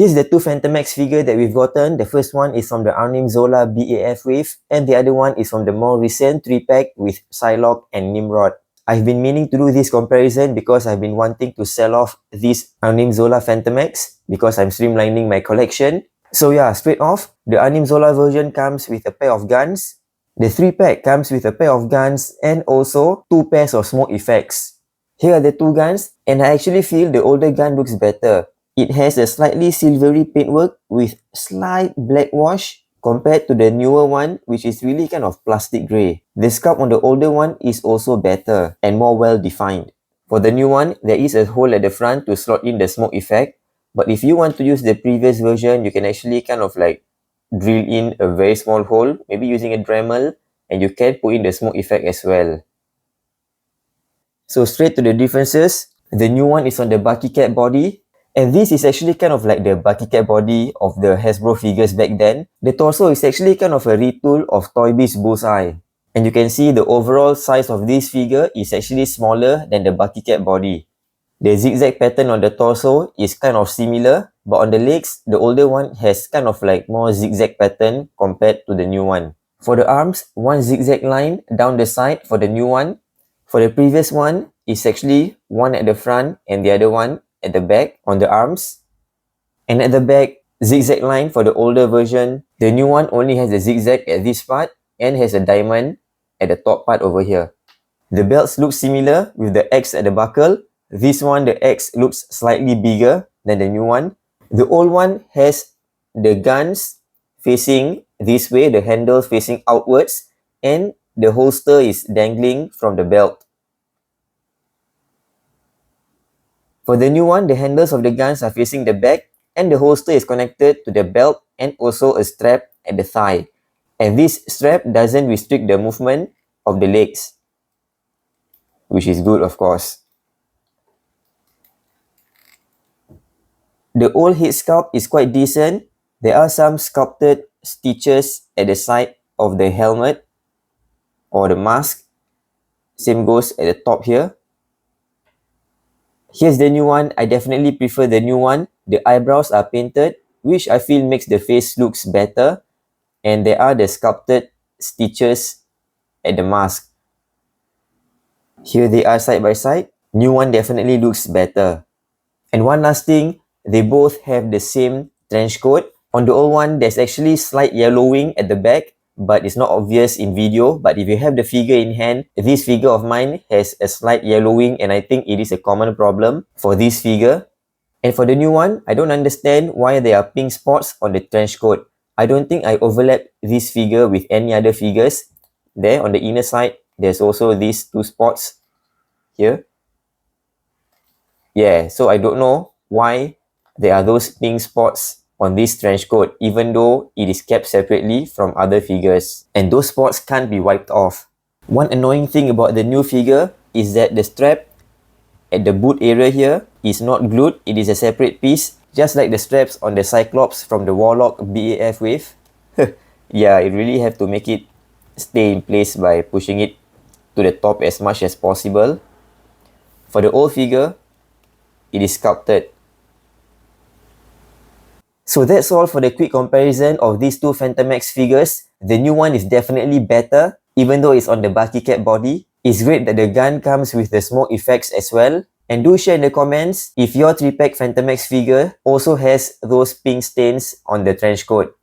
Here's the two Fantomex figure that we've gotten. The first one is from the Arnim Zola BAF wave, and the other one is from the more recent 3-pack with Psylocke and Nimrod. I've been meaning to do this comparison because I've been wanting to sell off this Arnim Zola Fantomex because I'm streamlining my collection. So yeah, straight off, the Arnim Zola version comes with a pair of guns. The 3-pack comes with a pair of guns and also 2 pairs of smoke effects. Here are the 2 guns, and I actually feel the older gun looks better. It has a slightly silvery paintwork with slight black wash compared to the newer one, which is really kind of plastic grey. The sculpt on the older one is also better and more well defined. For the new one, there is a hole at the front to slot in the smoke effect, but if you want to use the previous version, you can actually kind of like drill in a very small hole, maybe using a Dremel, and you can put in the smoke effect as well. So straight to the differences, the new one is on the Bucky Cat body, and this is actually kind of like the Bucky Cat body of the Hasbro figures back then. The torso is actually kind of a retool of Toy Biz Bullseye. And you can see the overall size of this figure is actually smaller than the Bucky Cat body. The zigzag pattern on the torso is kind of similar, but on the legs, the older one has kind of like more zigzag pattern compared to the new one. For the arms, one zigzag line down the side for the new one. For the previous one, it's actually one at the front and the other one at the back on the arms. And at the back, zigzag line for the older version. The new one only has a zigzag at this part and has a diamond at the top part over here. The belts look similar with the X at the buckle. This one, the X looks slightly bigger than the new one. The old one has the guns facing this way, the handles facing outwards, and the holster is dangling from the belt. For the new one, the handles of the guns are facing the back, and the holster is connected to the belt and also a strap at the thigh. And this strap doesn't restrict the movement of the legs, which is good, of course. The old head sculpt is quite decent. There are some sculpted stitches at the side of the helmet or the mask. Same goes at the top here. Here's the new one. I definitely prefer the new one. The eyebrows are painted, which I feel makes the face looks better. And there are the sculpted stitches at the mask. Here they are side by side. New one definitely looks better. And one last thing, they both have the same trench coat. On the old one, there's actually slight yellowing at the back, but it's not obvious in video. But if you have the figure in hand, this figure of mine has a slight yellowing, and I think it is a common problem for this figure. And for the new one, I don't understand why there are pink spots on the trench coat. I don't think I overlap this figure with any other figures. There on the inner side, there's also these 2 spots here. Yeah, so I don't know why there are those pink spots on this trench coat, even though it is kept separately from other figures. And those spots can't be wiped off. One annoying thing about the new figure is that the strap at the boot area here is not glued. It is a separate piece, just like the straps on the Cyclops from the Warlock BAF wave. Yeah, you really have to make it stay in place by pushing it to the top as much as possible. For the old figure, it is sculpted. So that's all for the quick comparison of these two Fantomex figures. The new one is definitely better, even though it's on the Bucky Cat body. It's great that the gun comes with the smoke effects as well. And do share in the comments if your 3-pack Fantomex figure also has those pink stains on the trench coat.